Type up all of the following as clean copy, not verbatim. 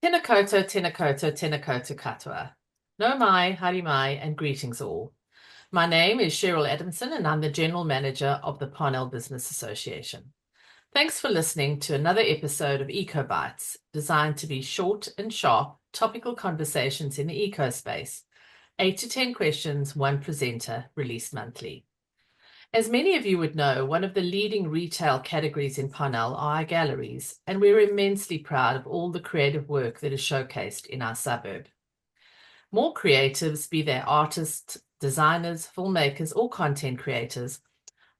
Tēnā koutou, tēnā koutou, tēnā koutou katoa. No mai, haere mai, and greetings all. My name is Cheryl Adamson, and I'm the General Manager of the Parnell Business Association. Thanks for listening to another episode of Eco Bites, designed to be short and sharp, topical conversations in the eco space. 8 to 10 questions, one presenter, released monthly. As many of you would know, one of the leading retail categories in Parnell are our galleries, and we're immensely proud of all the creative work that is showcased in our suburb. More creatives, be they artists, designers, filmmakers, or content creators,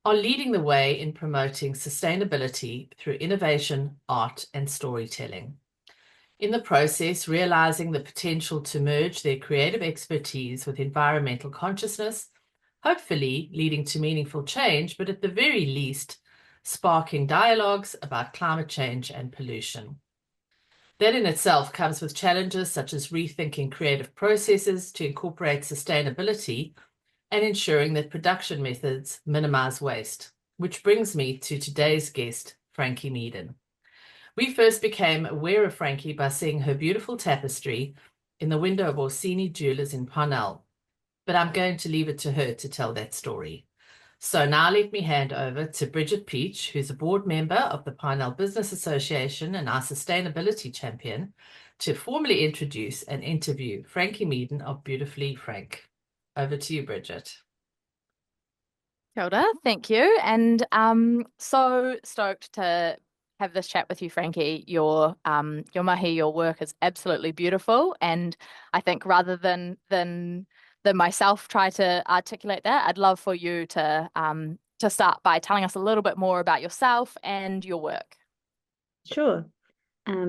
are leading the way in promoting sustainability through innovation, art, and storytelling. In the process, realizing the potential to merge their creative expertise with environmental consciousness, hopefully leading to meaningful change, but at the very least, sparking dialogues about climate change and pollution. That in itself comes with challenges such as rethinking creative processes to incorporate sustainability and ensuring that production methods minimize waste, which brings me to today's guest, Frankie Meaden. We first became aware of Frankie by seeing her beautiful tapestry in the window of Orsini Jewelers in Parnell, but I'm going to leave it to her to tell that story. So now let me hand over to Bridget Peach, who's a board member of the Parnell Business Association and our sustainability champion, to formally introduce and interview Frankie Meaden of Beautifully Frank. Over to you, Bridget. Kia ora, thank you. And so stoked to have this chat with you, Frankie. Your mahi, your work is absolutely beautiful. And I think rather than myself try to articulate that, I'd love for you to start by telling us a little bit more about yourself and your work. Sure.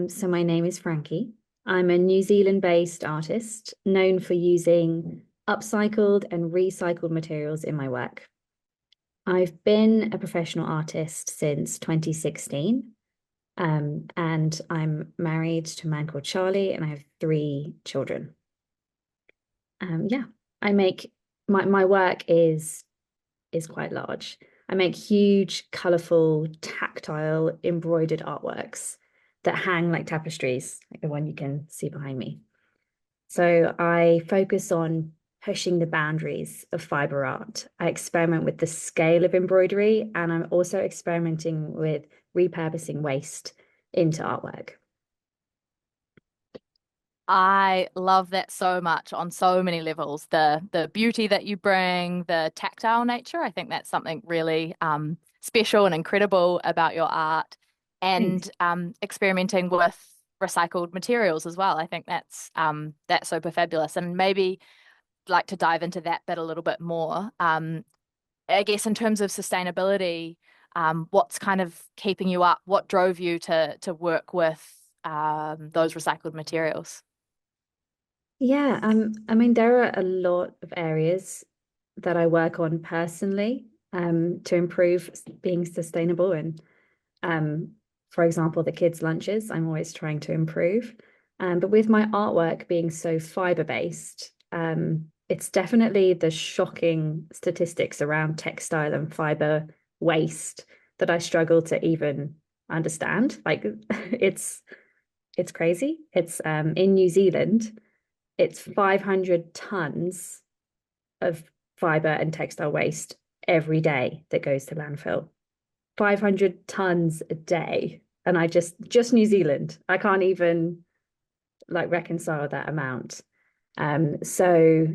So my name is Frankie. I'm a New Zealand-based artist known for using upcycled and recycled materials in my work. I've been a professional artist since 2016, and I'm married to a man called Charlie, and I have 3 children. Yeah, I make my work is quite large. I make huge, colourful, tactile, embroidered artworks that hang like tapestries, like the one you can see behind me. So I focus on pushing the boundaries of fiber art. I experiment with the scale of embroidery, and I'm also experimenting with repurposing waste into artwork. I love that so much on so many levels. The beauty that you bring, the tactile nature. I think that's something really special and incredible about your art, and experimenting with recycled materials as well. I think that's super fabulous. And maybe like to dive into that bit a little bit more. I guess in terms of sustainability, what's kind of keeping you up? What drove you to work with those recycled materials? Yeah, I mean, there are a lot of areas that I work on personally, to improve being sustainable. And for example, the kids' lunches, I'm always trying to improve. But with my artwork being so fiber-based, it's definitely the shocking statistics around textile and fiber waste that I struggle to even understand. Like it's crazy. It's in New Zealand, it's 500 tons of fiber and textile waste every day that goes to landfill. 500 tons a day. And I just New Zealand, I can't even like reconcile that amount. So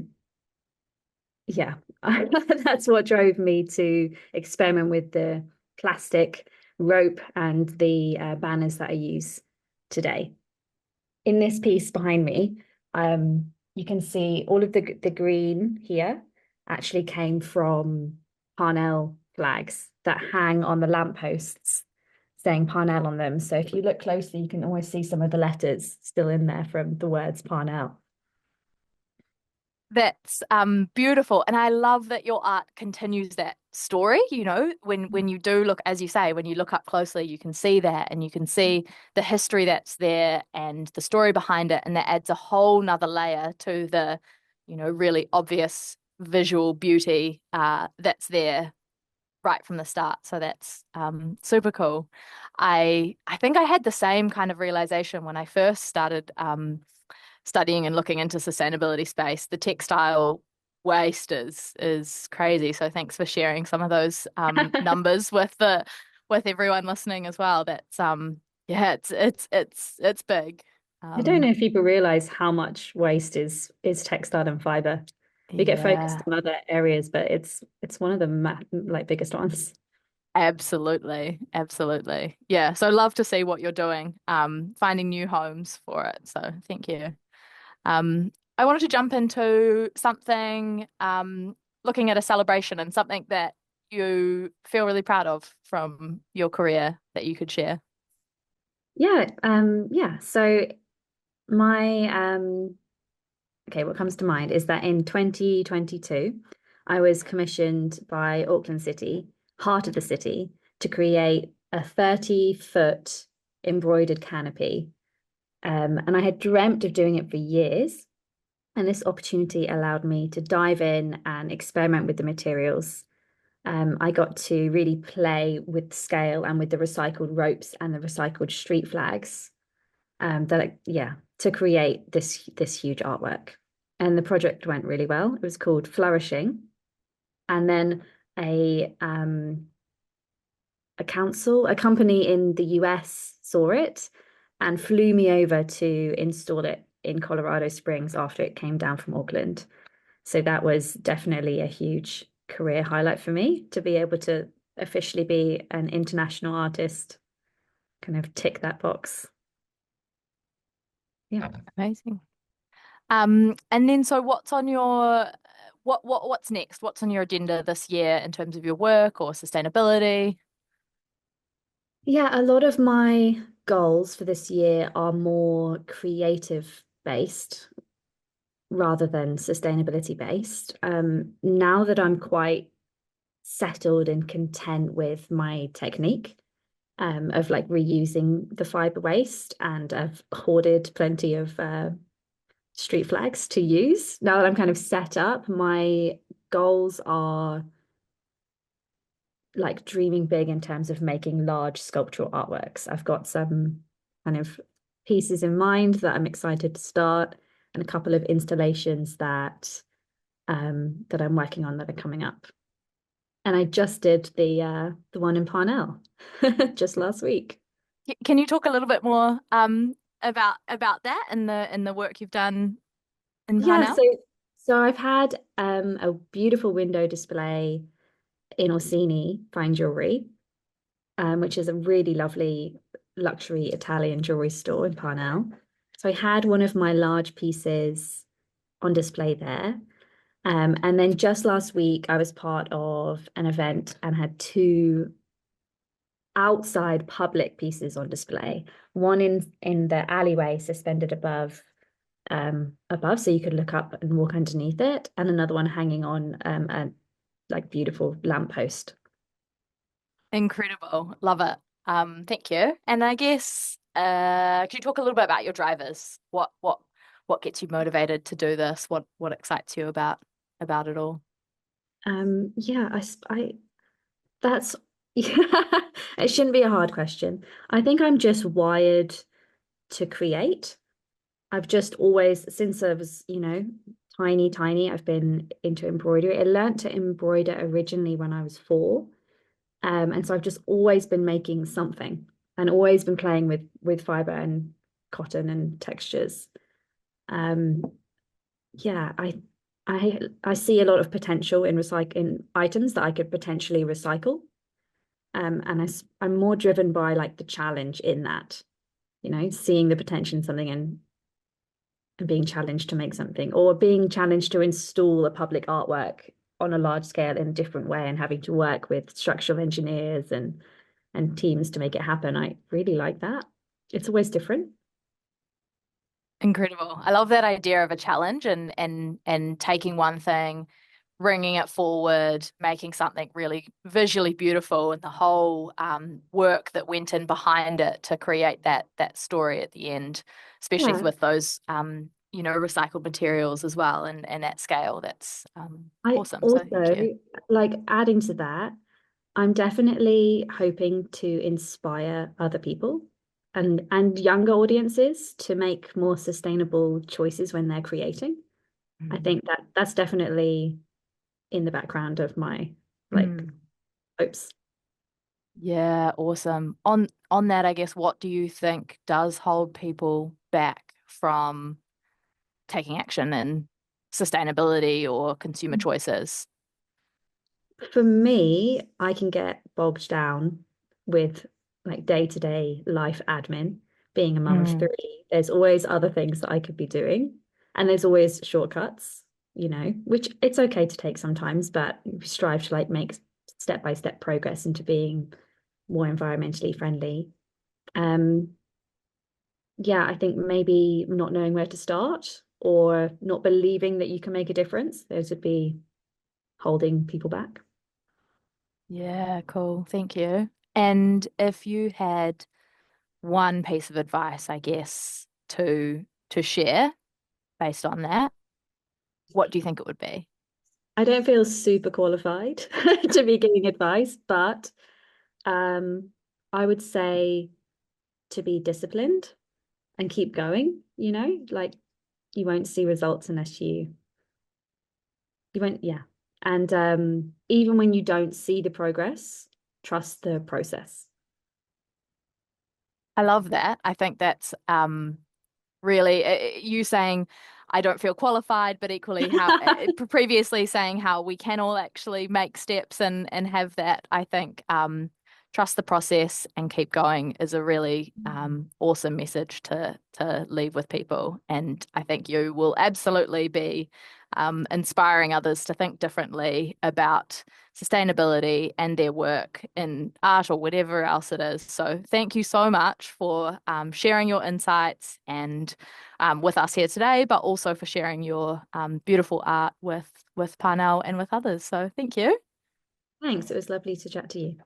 yeah, that's what drove me to experiment with the plastic rope and the banners that I use today. In this piece behind me, you can see all of the green here actually came from Parnell flags that hang on the lampposts saying Parnell on them. So if you look closely, you can almost see some of the letters still in there from the words Parnell. That's beautiful. And I love that your art continues that story. You know, when you do look, as you say, when you look up closely, you can see that, and you can see the history that's there and the story behind it. And that adds a whole nother layer to the, you know, really obvious visual beauty that's there right from the start. So that's super cool. I think I had the same kind of realization when I first started studying and looking into sustainability space. The textile waste is crazy. So thanks for sharing some of those numbers with everyone listening as well. That's yeah, it's big. I don't know if people realize how much waste is textile and fiber. We get focused Yeah, on other areas, but it's one of the like biggest ones. absolutely. Absolutely. Yeah. So love to see what you're doing, finding new homes for it. So thank you. I wanted to jump into something, looking at a celebration and something that you feel really proud of from your career that you could share. Yeah. So my okay, what comes to mind is that in 2022, I was commissioned by Auckland City, heart of the city, to create a 30-foot embroidered canopy. And I had dreamt of doing it for years. And this opportunity allowed me to dive in and experiment with the materials. I got to really play with scale and with the recycled ropes and the recycled street flags. To create this huge artwork. And the project went really well. It was called Flourishing. And then a company in the US saw it and flew me over to install it in Colorado Springs after it came down from Auckland. So that was definitely a huge career highlight for me to be able to officially be an international artist, kind of tick that box. Yeah. Amazing. And then so what's on your what's next? What's on your agenda this year in terms of your work or sustainability? Yeah, a lot of my goals for this year are more creative based rather than sustainability based. Now that I'm quite settled and content with my technique, of like reusing the fiber waste, and I've hoarded plenty of street flags to use. Now that I'm kind of set up, my goals are like dreaming big in terms of making large sculptural artworks. I've got some kind of pieces in mind that I'm excited to start, and a couple of installations that I'm working on that are coming up. And I just did the one in Parnell just last week. Can you talk a little bit more about that and the work you've done in Yeah, Parnell? so I've had a beautiful window display in Orsini Fine Jewelry, which is a really lovely luxury Italian jewelry store in Parnell. So I had one of my large pieces on display there. And then just last week, I was part of an event and had two outside public pieces on display. One in the alleyway suspended above, so you could look up and walk underneath it, and another one hanging on a like beautiful lamppost. Incredible. Love it. Thank you. And I guess could you talk a little bit about your drivers? What gets you motivated to do this? What excites you about it all? Yeah, I that's yeah, it shouldn't be a hard question. I think I'm just wired to create. I've just always, since I was, tiny, I've been into embroidery. I learned to embroider originally when I was 4. And so I've just always been making something and always been playing with fiber and cotton and textures. Um, yeah, I see a lot of potential in recycling items that I could potentially recycle. And I'm more driven by like the challenge in that, seeing the potential in something and being challenged to make something, or being challenged to install a public artwork on a large scale in a different way, and having to work with structural engineers and teams to make it happen. I really like that. It's always different. Incredible. I love that idea of a challenge and taking one thing, bringing it forward, making something really visually beautiful, and the whole work that went in behind it to create that story at the end, especially Yeah. with those recycled materials as well and at scale. That's I awesome. So thank you. also like adding to that. I'm definitely hoping to inspire other people and younger audiences to make more sustainable choices when they're creating. I think that's definitely in the background of my like hopes. Yeah, awesome. On that, I guess, what do you think does hold people back from taking action in sustainability or consumer choices? For me, I can get bogged down with like day-to-day life admin. Being a mum of Mm. three, there's always other things that I could be doing, and there's always shortcuts, which it's okay to take sometimes, but we strive to like make step-by-step progress into being more environmentally friendly. Um, yeah, I think maybe not knowing where to start or not believing that you can make a difference, those would be holding people back. Yeah, cool. Thank you. And if you had one piece of advice, I guess, to share based on that, what do you think it would be? I don't feel super qualified to be giving advice, but um, I would say to be disciplined and keep going, like you won't see results unless you won't, yeah. And even when you don't see the progress, trust the process. I love that. I think that's really you saying I don't feel qualified, but equally how previously saying how we can all actually make steps and have that. I think trust the process and keep going is a really awesome message to leave with people. And I think you will absolutely be inspiring others to think differently about sustainability and their work in art or whatever else it is. So thank you so much for sharing your insights and with us here today, but also for sharing your beautiful art with Parnell and with others. So thank you. Thanks. It was lovely to chat to you.